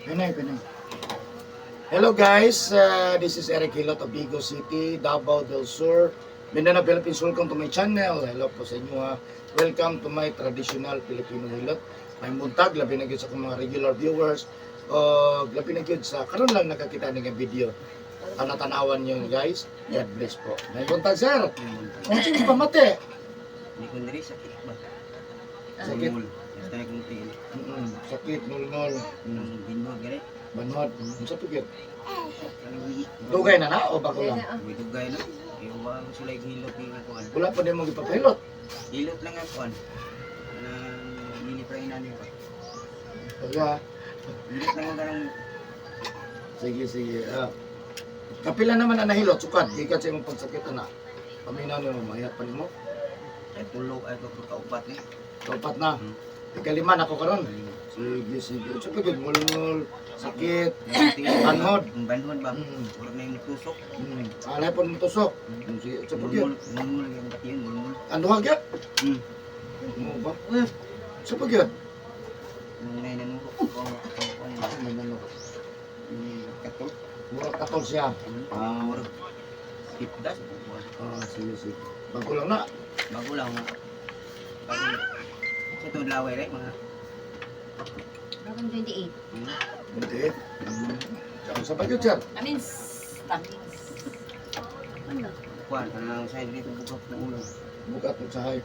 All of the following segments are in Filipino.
Pinay, Pinay. Hello guys, this is Eric Hilot of Vigo City, Davao del Sur, Mindanao, Philippines. Welcome to my channel. Hello po sa inyo ha. Welcome to my traditional Filipino Hilot. May muntag, labi na gyud sa akong mga regular viewers. Labi na gyud sa karon lang nakakita ng video. Tanatanawan nyo guys. God bless po. May muntag sir. Kung sino pamate? Hindi ko nari sakit ba? Sakit. Basta na kong tingin. Sakit, nul-nul. Nang binod gani. Banhod. Ang sa tugid. Kanang Dugay na na o bago lang? may dugay na. Kaya wala ko sila hilot ni nga kuan. Wala pa din mong ipapilot. Hilot lang nga kuan. Nang mini prainan niya ba? Kaya, Hilot lang nga kanang sige, sige. Kapila naman na nahilot, sukat. Ikat sa imong pagsakit na. Paminaw niyo, mayat pa mo. ay tulo ay ko kaupat ni. Kaupat na. Ikalima na ako karon. Sige, sige. So, pagod, mulungol, sakit, banhod. Ang banhod ba? Mm. Wala na yung tusok. Alay po ng tusok. Sige, so, pagod. Mulmul yung batiyan, mulmul. Anduhag yan? Hmm. Mo ba? So, pagod. Nung ngay nanurok ko kuan. May nano. Katol. Murag katol siya. Murag tipdas kuan. Sige, sige. Bago lang na. Bago lang. Bago. Sa tuod laway rin mga. Bakang 28. Hindi. Sa pagod, sir. I mean, stabbings. Ano? Kuan kanang side dito buka ng ulo. Bukat mo sa hay.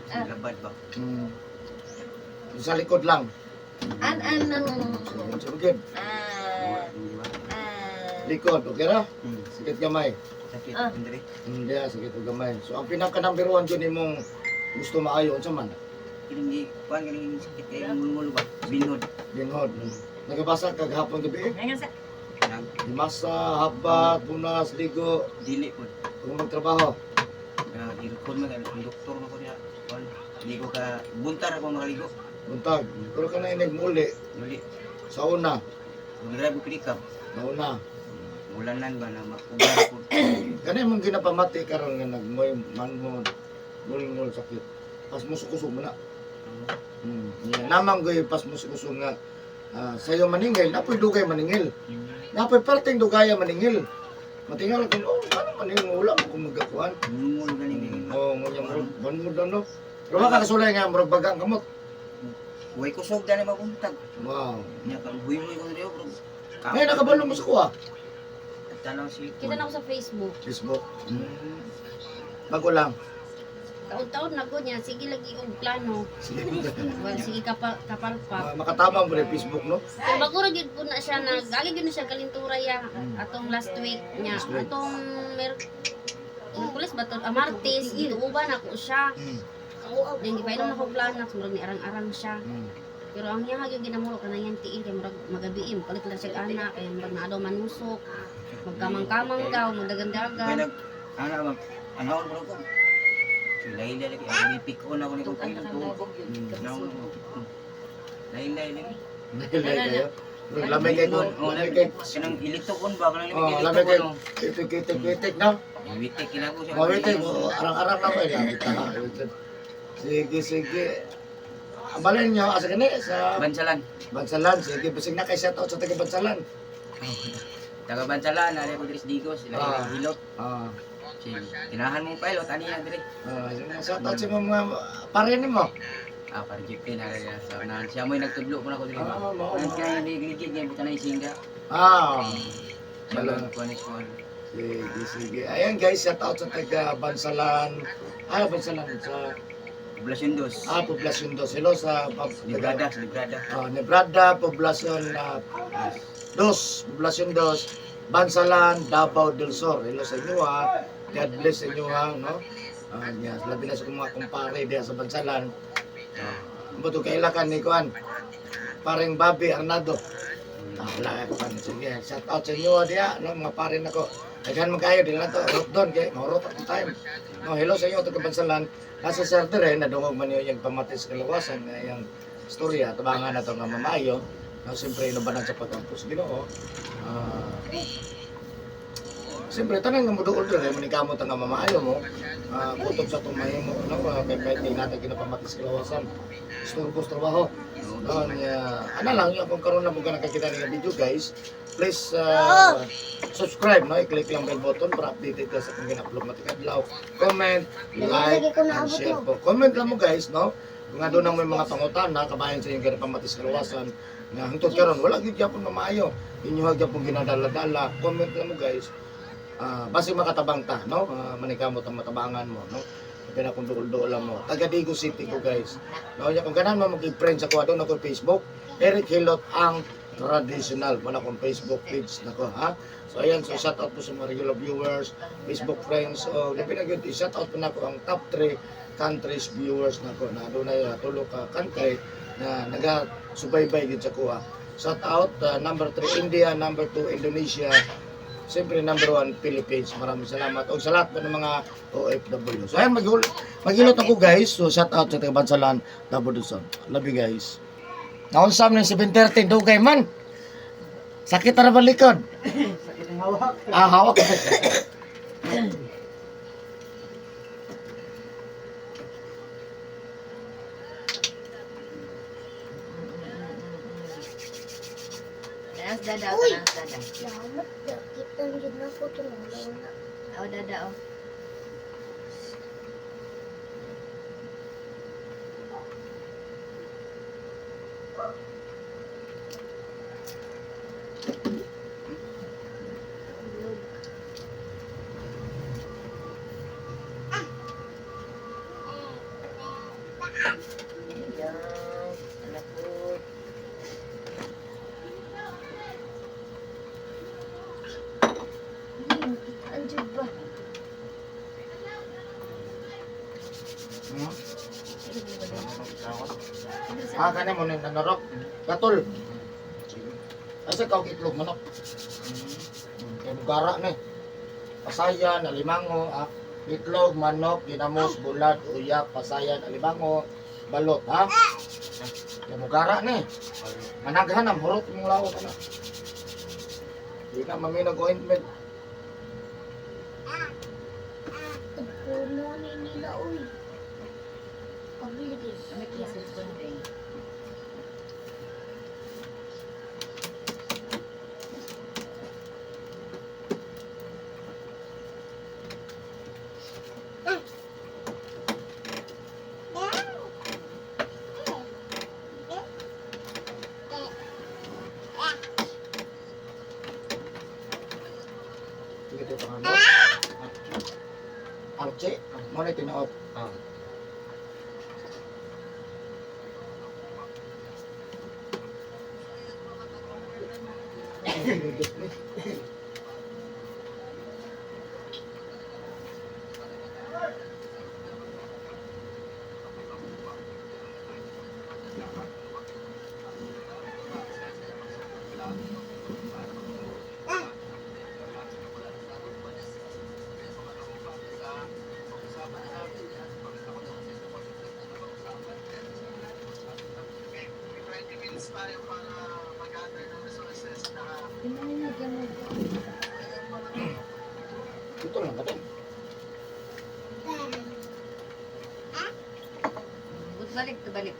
Labad ba? Sa likod lang. Ano? Sa pagod. Di ba? Likod, okay ra? Sakit gamay. Sakit Ah. hindi. Hindi, sakit o gamay. So, ang pinaka number one dyan mong gusto maayo, unsa man? Kining kuan kining sakit kay mulmul ba? Binod. Binhod. Nagabasa kag hapon gabi. Ngayon sa... Nag Masa, habat, punas, ligo, dili po. kung magtrabaho. Irukon man ang doktor na ko niya. Kuan di ko ka buntar ako makaligo. Buntag. Pero ka na inig muli. Muli. Sa una. Mag-drive ko pinikap. Nauna. Ulanan ba na makugar ko. Kani mong ginapamati karon nga nagmoy manmod. Ngul sakit. Pas mo sukusog mo na. Namang goy pas mo sukusog nga sayo maningil, napoy dugay maningil. Napoy perting dugaya maningil. Matingal ko, paano maningil ulam kung magakuan? Mulmul gani ni. Ngunya mo, banmod na no. Pero baka kasulay nga, murag bagang kamot. Huwag ko sog dali mabuntag. Wow. Nya ka buhi-buhi ko niyo bro. Ngayon, nakabalo mo sa kuha. Tanang si Kita na ako sa Facebook. Facebook. Bago lang. Taon-taon na ko niya. Sige lagi og plano. Sige. Well, sige kapalpak. Makatabang mo rin Facebook, no? Kung bagura gyud po na siya nag-agi gyud na siya kalintura ya atong last week niya. Last week. Atong Merkulis ba to? Martes, ituuban ako siya. Then gipainom ako plano, murag ni arang-arang siya. Pero ang iya gyud ginamuro kana yan tiil kay murag magabiim palit lang siya anak kay murag na daw manusok. Magkamang-kamang daw, Kaya magdagan-dagan. nag ano ba? Ano bro ko? Lain lagi ang pick on ako ni kung pino to. Naon mo. Lain ni. Nahilay kayo. Lamay kayo ko. Lamay kayo. Sinang ilitokon ba kanang Oh, lamay kayo. Itik-itik, no? Witik kina ko siya. Mawitik mo, arang-arang na ko. Lamit ha. Sige, sige. Abalin nyo, asa kani sa Bansalan. Bansalan. Sige, basig na kayo shoutout sa taga Bansalan. Taga Bansalan, ali ko Dris Digos, sila hilot. Tinahan mong pilot, ani na dire. Shoutout sa mga pare ni mo. Para JP na rin sa unahan. Siya mo'y nagtudlo ko na ko dire. Mao. Ang kaya ligligid niya, buta na isingga. Wala. Siya lang kuhanis ko. Sige, sige. Ayan guys, shoutout sa taga Bansalan. Bansalan sa Poblasyon dos. Poblasyon 2. Hello sa Librada, librada. Nebrada, Poblasyon 2, Poblasyon 2, Bansalan, Davao del Sur. Hello sa inyo ha. God bless sa inyo ha, no? Yes, labi na sa mga kumpare diya sa Bansalan. Buto kailakan ni Kuan. Paring Bobby Arnado. Wala ka pa. Sige, shout out sa inyo diya, no? Mga pare nako. Daghan man kayo dili na to. Root doon kay maurot at time. No, hello sa inyo taga Bansalan. Nasa Sir rin, nadungog man yun yung pamatis kalawasan na yung storya, tabangan na ito nga mamayo. No, siyempre, inubanan sa pagkampus. Ginoo. Siyempre, tanang nga mo doon rin, manikamot ang nga mamayo mo. Kutob sa tumayo mo, no? Kaya kahit di natin kinapamatis kalawasan. Gusto trabaho. Ano lang, kung karoon na mo ka nakakita ng video guys, please subscribe, no? I-click lang bell button para updated ka sa kung gina-upload mo adlaw. Comment, like, and share po. Comment lang mo guys, no? Kung nga doon ang may mga pangutan na kabayan sa inyong ganapamatis kalawasan na hangtod karon wala gyud gyapon mamaayo. Inyo gyapon ginadala-dala. Comment lang mo guys. Basi makatabang ta, no? Manikamot ang matabangan mo, no? Kaya kung duol-duol lang mo. Taga Digo City ko guys. No, kung ganan mo mag-friend sa ko doon ako Facebook, Eric Hilot ang traditional. Wala akong Facebook page nako, ha? So ayan, so shout out po sa mga regular viewers, Facebook friends. So, labi na gyud shout out po nako ang top 3 countries viewers nako na adunay tulo ka country na naga-subaybay gyud sa kuha. Shout out number 3 India, number 2 Indonesia. Siyempre, number 1, Philippines. Maraming salamat. O sa lahat po ng mga OFW. So, ayan, maghilot ako, guys. So, shout out sa taga-Bansalan, Dabodson. Love you, guys. Naonsam ng 7:30, dugay man. Sakit na ba likod? Sakit ang hawak. Hawak. Tanas dada, tanas dada. Salamat, kita nyo na po ito na. Oh, dada, oh. Andiyo ba? Kanya mo na nanarok. Katol. Asa ka og itlog manok. Kaya mugara na eh. Pasayan, alimango, itlog, manok, ginamos, bulad, uyak, pasayan, alimango, balot, ha? Kaya mugara na eh. Managhan ang hurot mong lawa ka na. Hindi na maminog ointment. Puno ni nila, uy. Pabiligin. May kisip ko na rin. Dito pa nga. Arche, mo na tinuot. Dito lang ba din? Balik, balik.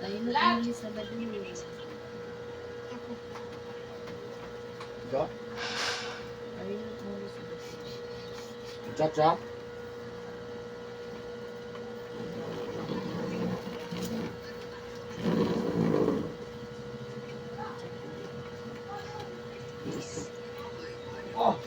Tayo na tayo sa badin. Ito? Tayo na tayo sa badin. Chacha? Oh!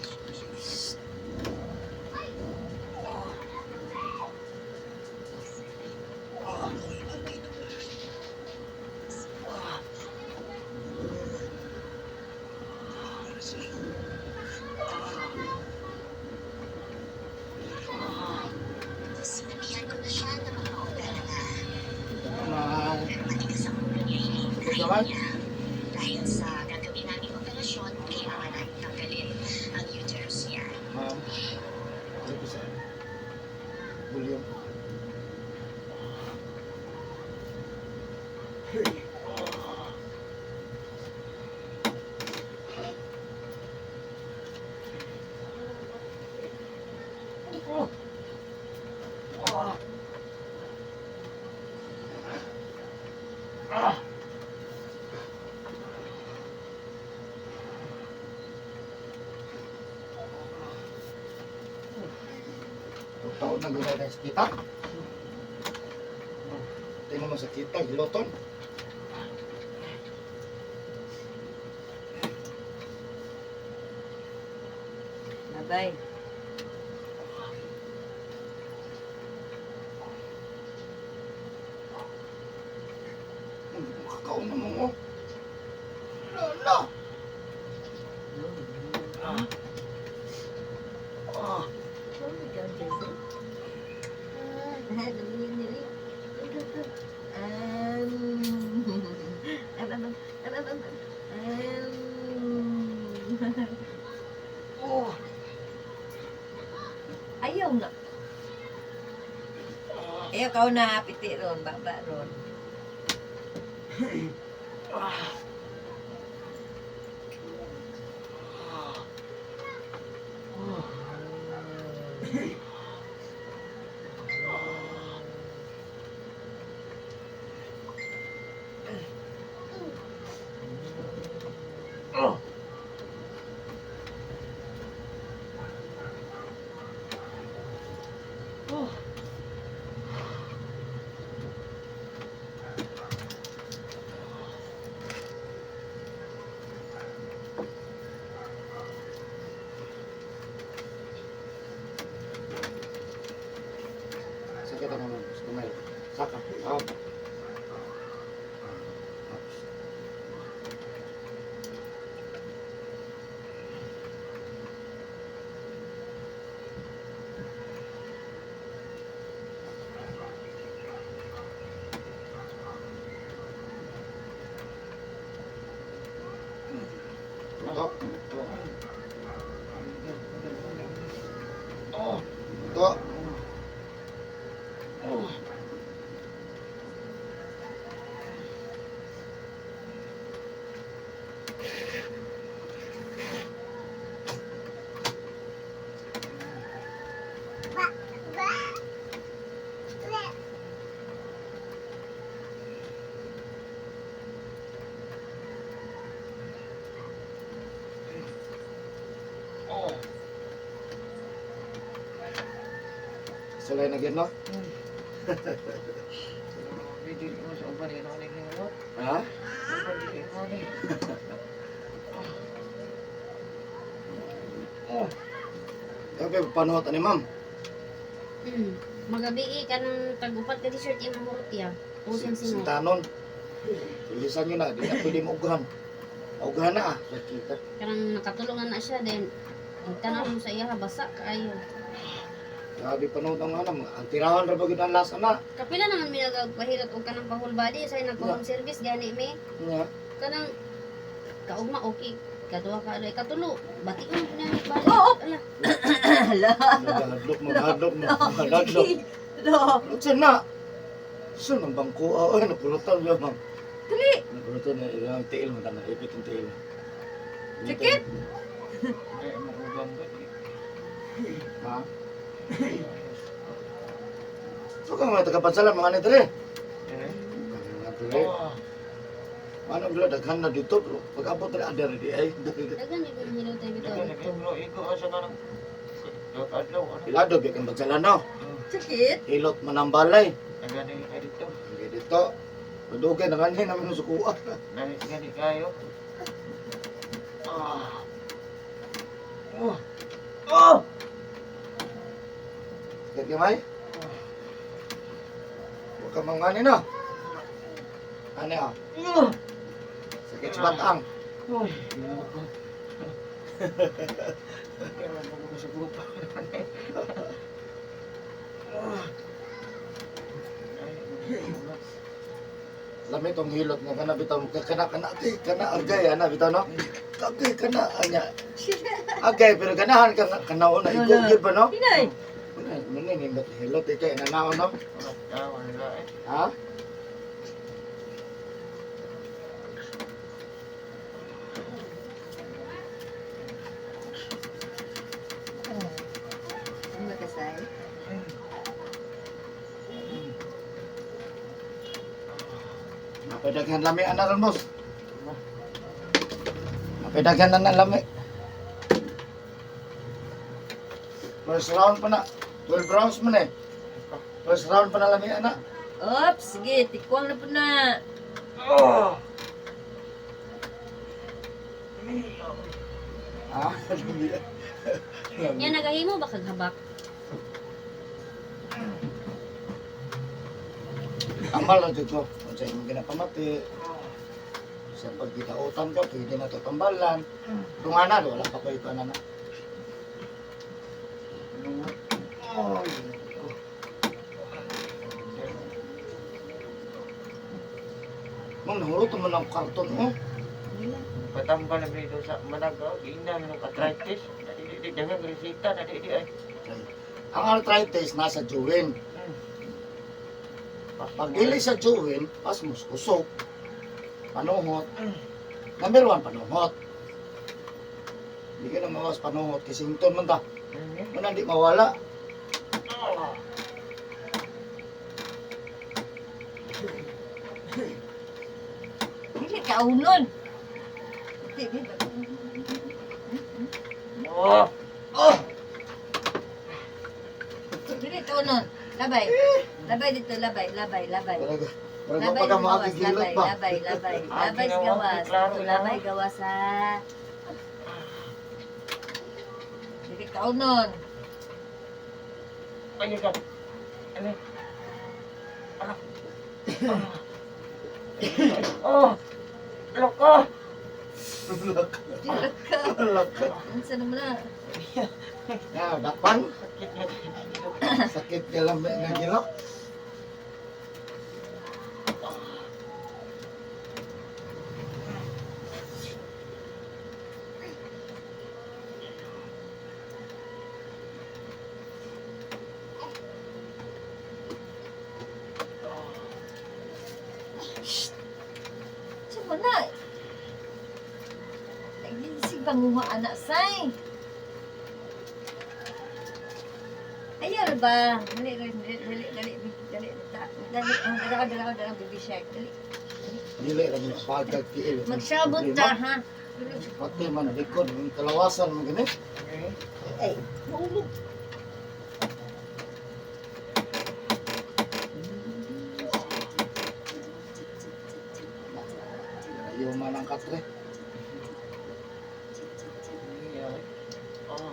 Gamay? Dahil sa gagawin naming operasyon, kailangan namin tanggalin ang uterus niya. Ma'am. Ano ko sa volume? Taon na gulay na sa kita. Tingnan mo sa kita, hiloton. Bye-bye. Makakaon naman mo. Lala. Ayaw na. Ayaw kau na piti ron, baba ron. Sakit ako naman. Sumay. Saka. Out. Ito. Ito. Sulay na gyan, no? Ha? Okay, panuot ni ma'am. Magabi ka ng tag-upat ka t-shirt yung mahurot ya. Pusang singot. Sintanon. Ilisan nyo na, di na pwede maugahan. Maugahan na ah. Sakita. Karang nakatulungan na siya, then ang tanong mo sa iya, basa kaayo. Grabe panuot ang anam. Ang tirahan ra bagid ang lasa na. Kapila naman may nagpahirat o kanang pahul body, say nagpa-home service, gani may. Nga. Kanang kaugma, okay. Kadua ka, katulo. Bati ko na pinamit balik. Ala. Maghadlok, maghadlok. Lutsan na. Saan ang bangko? Ay, napulutan yun, ma'am. Dali. Napulutan na yung tiil mo. Tanang ipit yung tiil. Sakit? Ha? So kang mga tagapansalan, mga nitri. Mga nitri. Ano bila daghan na dito, bro. Pag-abot na ada na di ay. Dagan yung hilaw tayo bitaw dito. Ilado, biya kang bagsalan, no? Sakit? Hilot manambalay. Hindi dito. Madugay na kanina namin sa kuha. Sakit kamay? Huwag ka mangani na. Ano ah? Sakit sa batang. Lami tong hilot nga kana bitaw kana agay ana bitaw no. Agay kana anya. Agay pero ganahan ka kanaon na ikaw gyud ba no? Pinay. Muna ni hilot kay nanaon no. Ha? Ano ba kasay? Napedaghan lami ana ron boss. Napedaghan na lami. First round pa na. 12 rounds man eh. First round pa na lami ana. Oops, sige, tikwang na po na. Ha? Yan nagahimo ba kag habak? Amal na dito. Kung sa inyong ginapamati. Sa pagkitautan ko, pwede na ito tambalan. Tungana, wala pa ko ito na. Mong nahurot naman ang karton mo. Patambal na dito sa Managaw, ina ng arthritis. Di jangan resita na di ay. Ang arthritis nasa juwin. Pag dili sa juwin, pas muskusok. Panuhot. Number 1, panuhot. Hindi ka na mawas panuhot. Kisington man ta. Muna di mawala. Dili ka unon. Oh, Dili ka unon. Labay. Labay dito, labay. Wala Labay pa ka gawas, makakigilot labay, pa. labay. Ah, Labay ginawa, gawas. klaro, Ito, labay gawas ha. Dili ka unon. ayo kan. Ano? Oh, loko. Dili ka. Laka. Unsa naman na? Ya, dapan. Sakit na. Sakit ka lang na gilak. Unsa man na? Naginsig banguha anak say. Ayaw ba? Dali. Dali, baby shark. Dali. Dili ra mo pagkag tiil. Magsabot ta, ha? Pati man likod, yung kalawasan mo gani. Ay, mahulog. Ayaw man ang katre. Oh.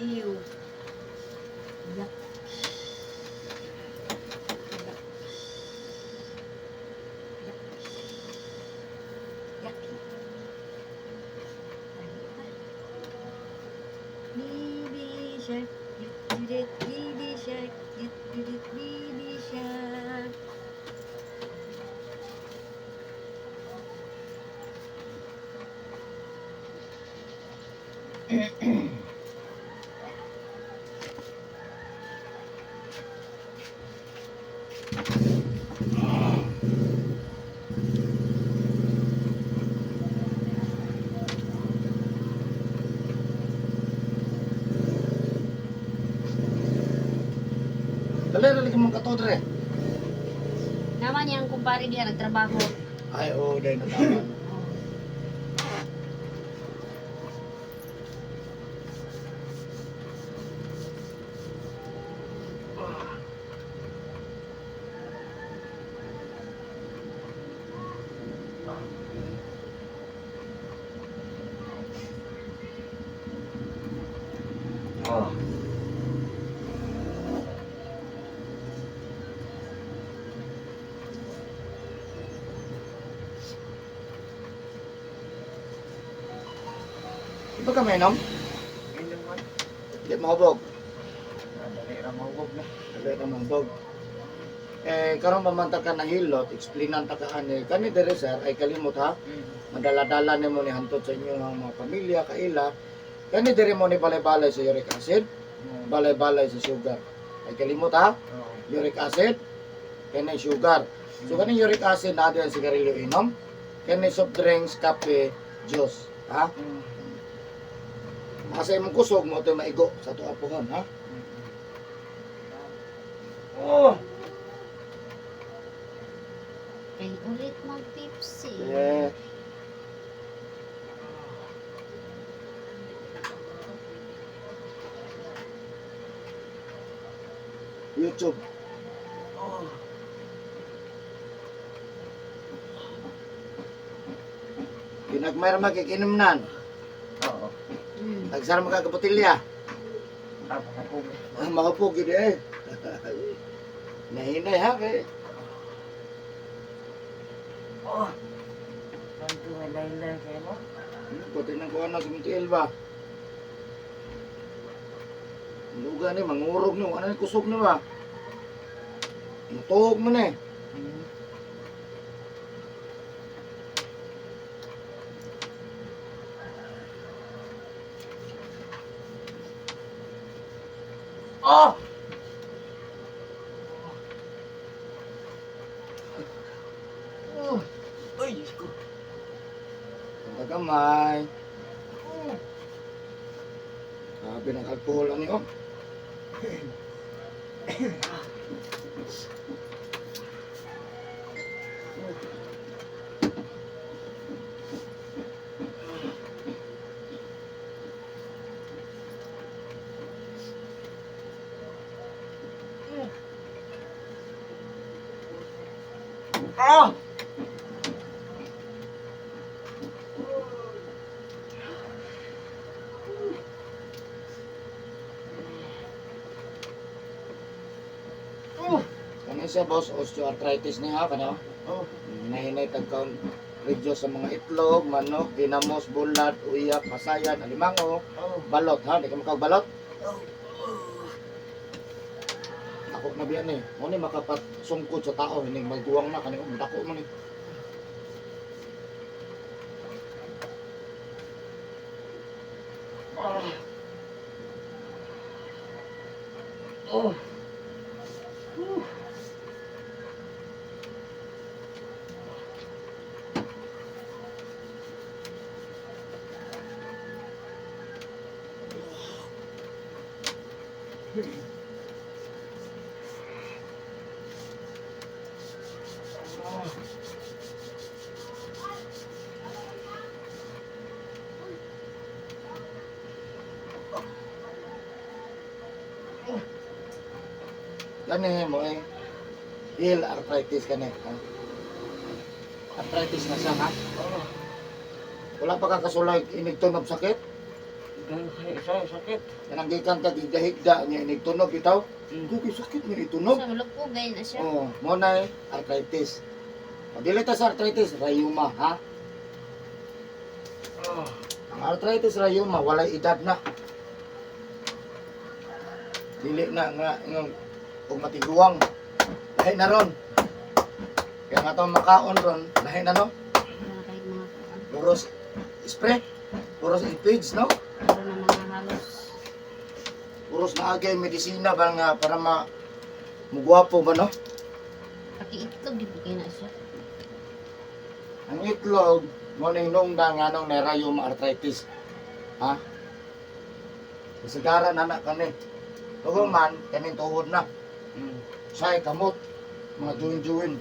Ew. Yak. Baby shark, you did baby shark, you did baby shark. Dali ra lagi mong katodre. Naman yang kumpare diha nagtrabaho. Ay, oo, dahil nataman. Oh. Ito ka mainom? Inom man. Hindi mahubog. Dali ra mahubog na. Dali ka mahubog. Karon mamantag ka na hilot, explainan ta ka ani. Kani diri sir ay kalimot ha. Madala-dala nimo ni hantod sa inyo ang mga pamilya kaila. Kani diri mo ni balay-balay sa uric acid, balay-balay sa sugar. Ay kalimot ha. Uric acid, kani sugar. So kani uric acid na ang sigarilyo inom. Kani soft drinks, kape, juice, ha? Kasi imong kusog mo ito maigo sa tuwa pohon, ha? Oh! Kay ulit mag-Pepsi. Yeah. YouTube. Pinagmayra magkikinimnan. Oo. Nagsara magkakaputilya. Tapos Mahupog yun eh. Nahinay ha kay. Tanto may laylay kayo mo? Buti nang kuha na sa Muntiel ba? Luga ni, mangurog ni, ano ni kusog ni ba? Matuog mo ni. Oh! Uy, Diyos ko. Ang kamay. Sabi ng alcohol ano yun? Ah! Kani siya boss, osteoarthritis niya kano? Oh, nahinay tagkaon reduce sa mga itlog, manok, ginamos, bulat, uyak, masayan, alimango, balot ha, di ka makagbalot. Ako na biyan eh. Mo ni makapat sungkod sa tao, hindi magduwang na kani dako mo ni. Oh. Kani mo eh. Heel arthritis kani. Ha? Arthritis na siya ha? Wala pa ka kasulay inigtunog sakit? Sa sakit. Kanang gikan ka gigahigda niya inigtunog bitaw. Kuki sakit niya itunog. Sa malugpugay na siya. Oh, mo na arthritis. O dili ta sa arthritis, rheuma ha? Ang arthritis rheuma walay edad na. Dili na nga yung kung matiguang. Lahi na ron. Kaya nga itong makaon ron, lahi na no? Wala kahit mga kuan. Puros spray, puros ipage no? Wala na mga halos. Puros na agay medisina ba nga para mugwapo ba no? Paki-itlog, di kayo na siya. Ang itlog, mo ning nung nga nung rheuma arthritis. Ha? Kasigara na na kani. Tugong man, kaning tuhod na. Say, kamot. Mga juwin-juwin.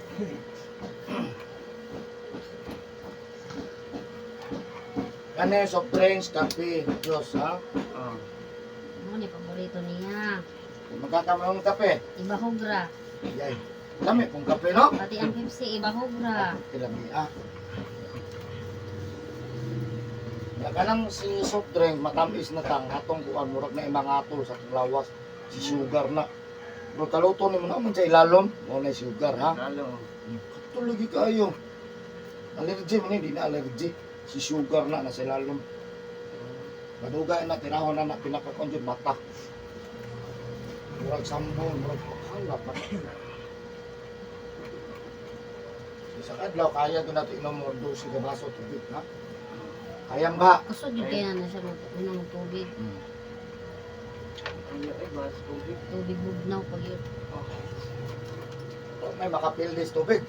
Kani, soft drinks, kape, juice, ha? Ano ni paborito niya? Kung magkakamang kape, Ibahogra. yay. Dami kung kape, no? Pati ang Pepsi, ibahogra. Kilami, ah. Kanang si soft drink, matamis na tang, atong kuan, murag na imangatol sa lawas. Si sugar na. Bro, kaluto ni mo naman sa ilalom. Mo na sugar, ha? Lalo. Ito lagi kayo. Allergy man hindi na allergy. Si sugar na nasa ilalom. Madugay na, tinahon na pinakakon yung bata. Murag sambon, murag halap. Isang adlaw, kaya doon natin inom mo 12 ka baso tubig, ha? Kaya ba? Kusog yung kaya na siya mag tubig. Ay, mas tubig. Tubig bugnaw pag yun. May makapildis tubig.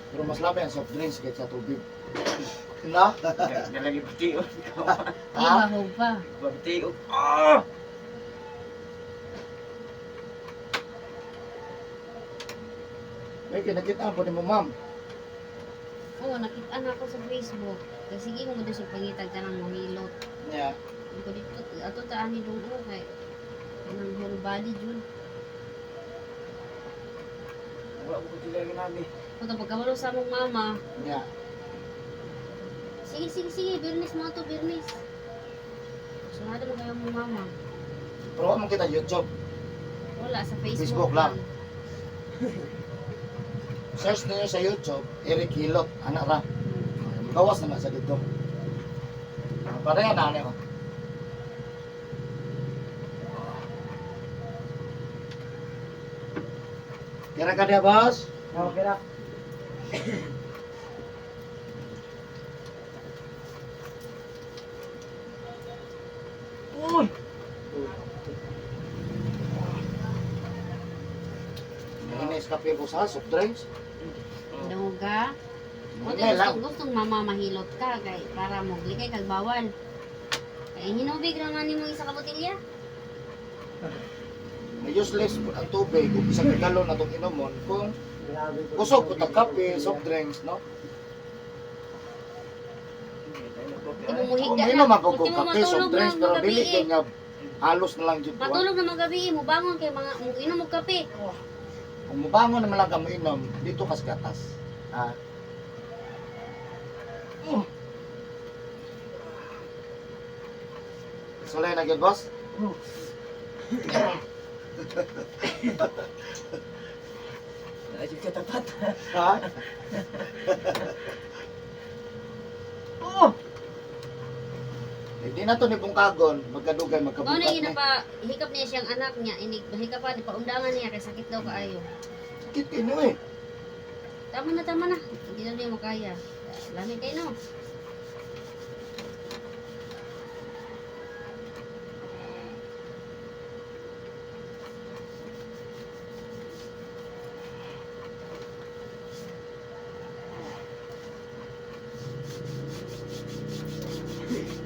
Pero mas labi ang soft drinks kaysa tubig. Na? Nalagi pati yun. Ay, Ha? bahog pa. Pati yun. Ah! May kinakita po ni mo, ma'am. Oo, nakita na ako sa Facebook. Kasi sige mo doon sa pangitag ka ng mahilot. Niya. Hindi ko dito, ato taan ni doon ko kay anong whole body dyan. Wala ko sila ginami. Kung ito pagkabalo sa mong mama, Niya. sige, birnis mo ito, birnis. Sunada mo kayo mong mama. Pero wala mo kita YouTube. Wala, sa Facebook, Facebook lang. Search niyo sa YouTube, Eric Hilot, anak ra. Gawas na sa dito. Pareha na ano. Kira ka dia, boss? Oo, kira. Uy! Inis kape po sa soft drinks. Duga. O Hindi lang. gustong mama mahilot ka kay para mo likay kag bawal. Kay hinubig ra man nimo isa ka botelya. May useless po ang tubig kung isang galon na itong inomon kung kusog po kape, soft drinks, no? Di mo Kung muhigda may na. naman Kung kung di mo kape, soft matulog na drinks, pero dili magabi. kay nga halos na lang dito. Matulog na magabi mo bangon kay mga inom mo kape. Kung mabangon naman lang ka mo inom, dito kas gatas. Ah. Sulay na gyud, boss? Ayun ka tapat. Ha? Oh! Hindi na to ni bungkagon, magkadugay, Mao na magkabukat yun na. pa hikap niya siyang anak niya, inig hikap pa di pa undangan niya kay sakit daw kaayo. Kit ino eh. Tama na. Hindi na niya makaya. Lamig kayo no.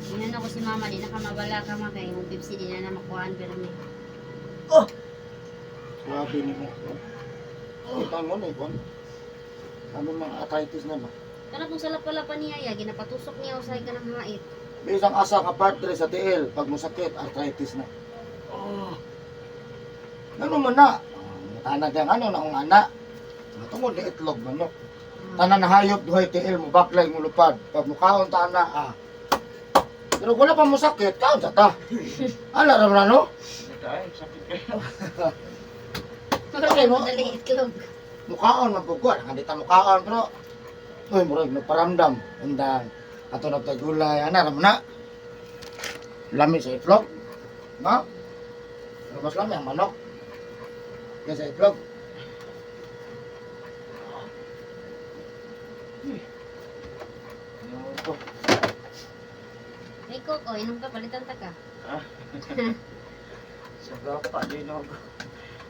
Inan ako si mama, di na ka mabala ka ma kay yung Pepsi di na na makuhaan pero may. Grabe ni mo. Kita mo na ikon. Ano mga arthritis na ba? Kana pong salap-palapan niya ya, ginapatusok niya usay ka ng hait. Bisang asa ka partner sa tiil, pag musakit, arthritis na. Oh! Ano man na? Tanag ang ano na akong anak. Tungod ni itlog manok. Tanan na hayop duhay tiil mo baklay mo lupad. Pag mukaon ta na Pero wala pa mo sakit, kaon sa ta. Ala ra man no? Ay, sakit kayo. Okay mo dali itlog. Mukaon man pugko, nakandita mukaon pero uy murag nagparamdam. Undang ato na gulay ana ra man na. Lami sa itlog. No? Pero mas lami ang manok. Kaya sa itlog. Ano ko? Hey Coco, inom ka, palitan ta ka. Sa gapa, di na ako.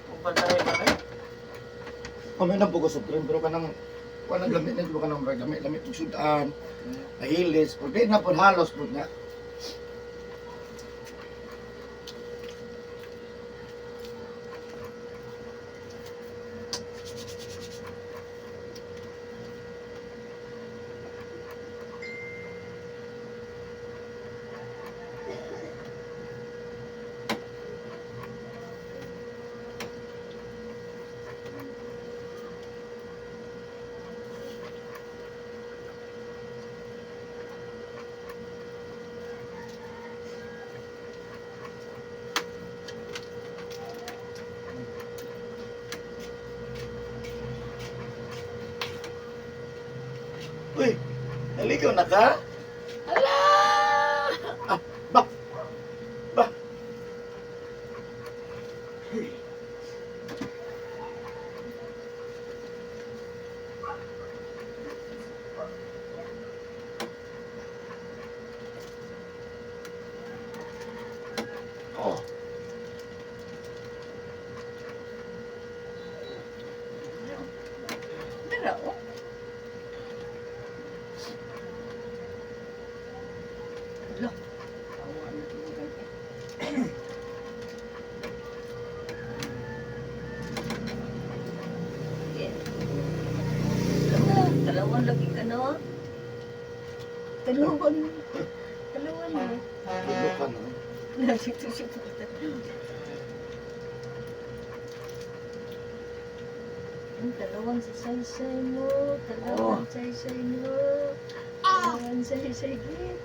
Kung patay ba kayo? Kami na bugo sa cream pero kanang wala gamit na ka nang gamit ug sudan. Ahilis, pwede na po halos po na. Naligo na ka? Ala! Ah, ba? Ba? Oh. Dara, oh. Loh. Awa na tulugan eh. Okay. Dalawan lagi ka na. Dalawan. Dalawan na. Tulog ka na. Nandito siya. Dalawang saysay mo, dalawang saysay mo, dalawang saysay git.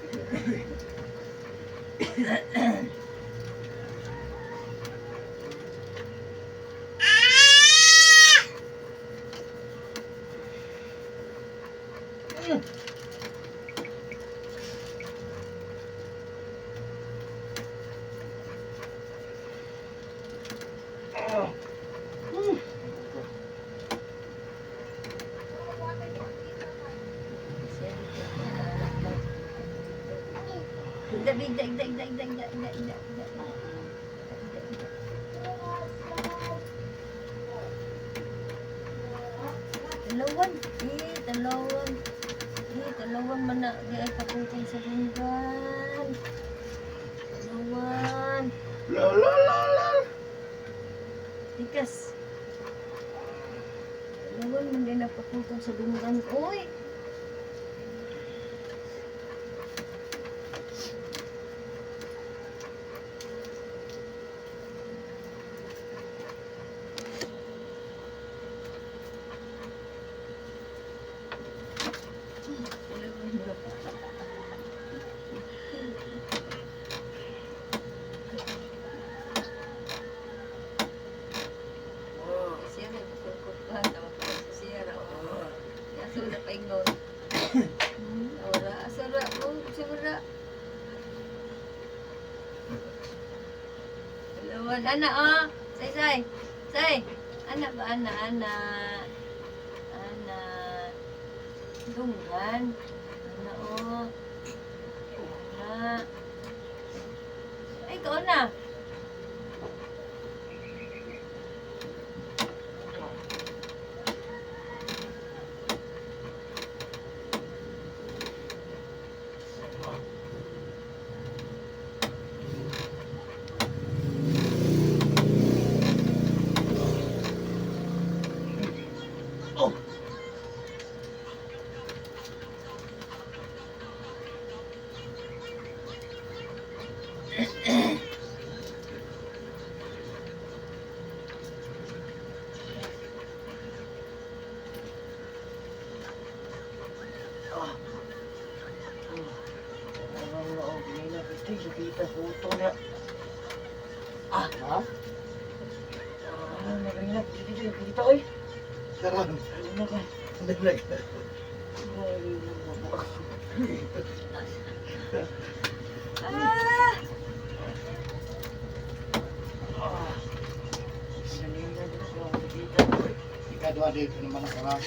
Dalawan, dalawan. Dalawan mana di ay papuntang sa dunggan. Dalawan. La la la la. Tikas. Dalawan man din napapuntang sa dunggan. Uy! Siya rin, pagkukuhan, tawag ko sa siya raw. Yaso na paingon. Ora, asara, sura. Dalawan, anak, oh. Say. Anak ba, anak? Anak. Dunggan. Anak, oh. Anak. Ay, ikaw na. Ha? Karon. Naglag. Ah! Ikadwa dito naman ang sarap.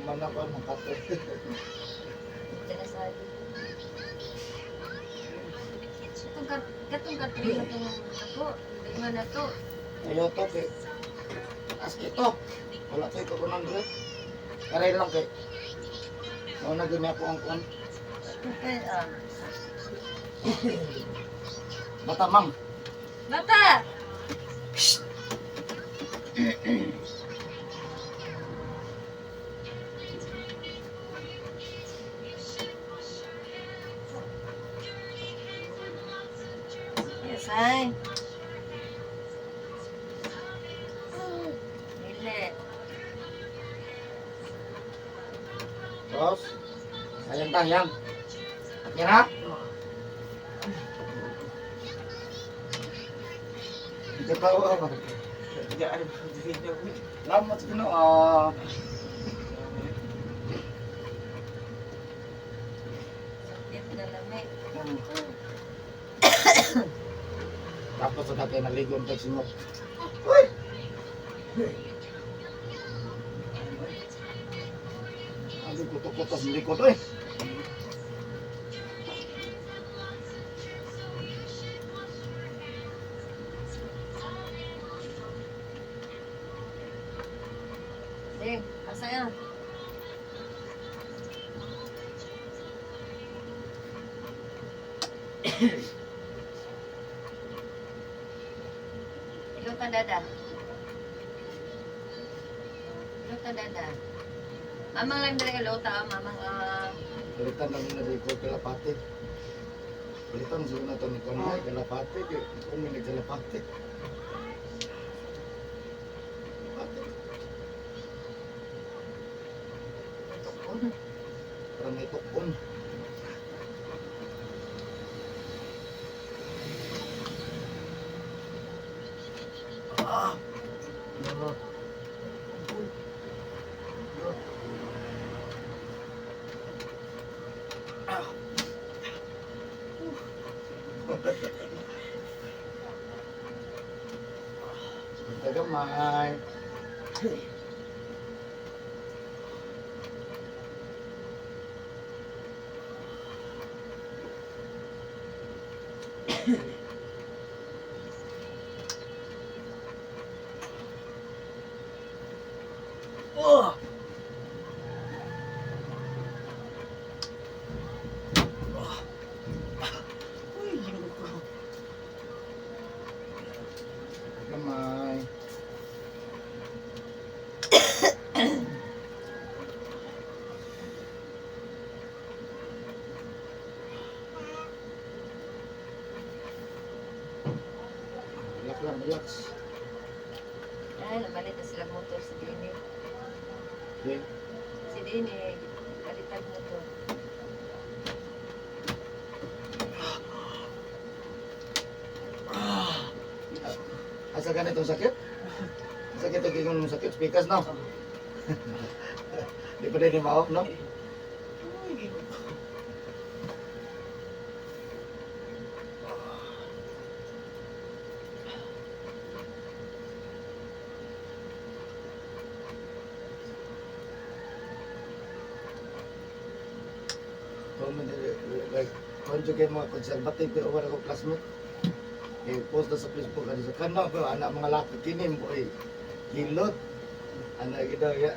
Man ako makate. Tinasali. Katong katri na itong ako. Hindi man na to. Ayo to kay. As ito. Wala tayo ko 100. Karay lang kay. Nauna gini ako ang kuan. Okay, Matamang. Bata! Yes, ay. Dili. Terus. Ayang tayang. Kira? Hindi pa ako. Lamat sa Ginoo. Sakit na lamig. Tapos sa dati naligo ang pagsimok. Uy! Ang kutok-kutok, hindi ko to eh. Ding, asa yan? Ikaw ka dada. Ikaw ka dada. Mamang lang dali ka lota, mamang Balitan lang na rin ko kalapati. Balitan siguro na ito ni Konay, kalapati. Kung may nagkalapati. Kalapati. Tukon. Parang may tukon. Ah! Ah! Tagamay. Oh! Tagamay. Relax lang, relax. ay, nabalit na sila motor si Dini. Okay. Si Dini, balitag motor. Asa ka na itong sakit? Sakit ang kikong sakit, speakers na. Di pa rin ma-off, no? Like, conjugate mga conservative, pero wala ko classmate. Post na sa Facebook kasi sa kanang pero anak mga laki kini mo ay kilot anak gida ya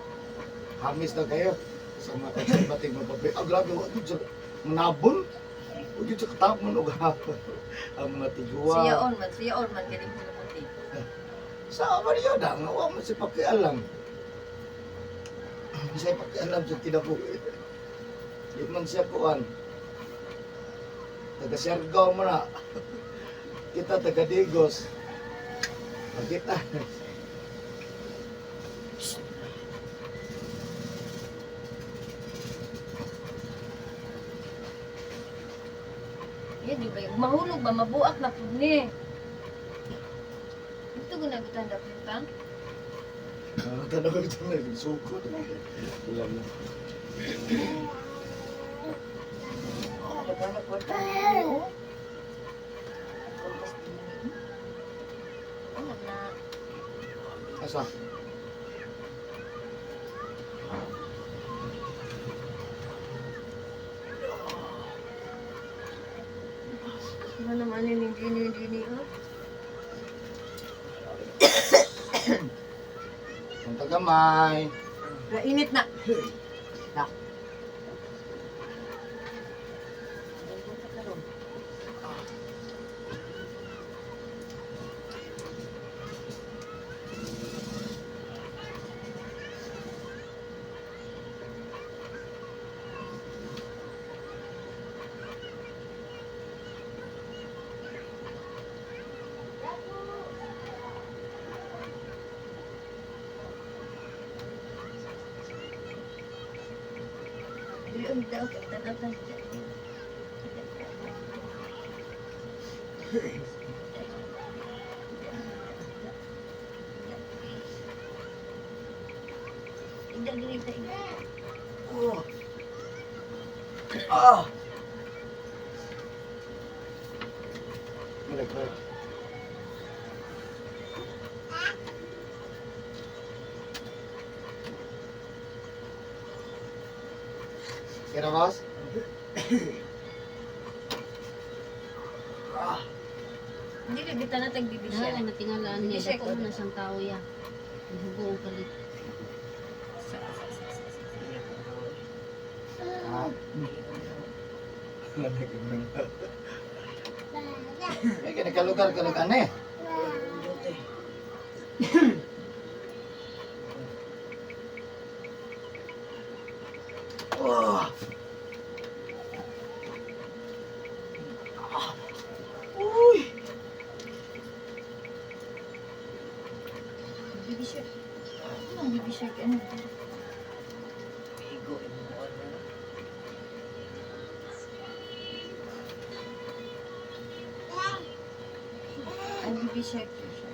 hamis na kayo sa mga konserbating mga papi grabe wa gid manabol wa gid katapon og hapon ang mga tigwa Siya on man, galing sila puti. sa Mario da nga wa man si pakialam siya pakialam sa kinabuhi di man siya kuan taga Siargao mo na kita taga Digos. Kita. Yan, di ba? Mahulog ba? Mabuak na po ni. Ito gunagutan na pintang. Tanong ko ito na suko. Wala na. Ano ba na kwarta niyo? Ano na? Asa? Ano naman yung dini, ha? Ang taga kamay. Init na. Ah. Balik. Kira boss? Hindi ka kita na tagbibisya. Dahil natingalaan niya, dako mo na siyang tao ya. Hugo ang kalit. May kinakalugar-kalugan eh. Oh. Uy. Bibisya. Ano bibisya ka na? Bigo, imuan na. Ang bibisya ka siya.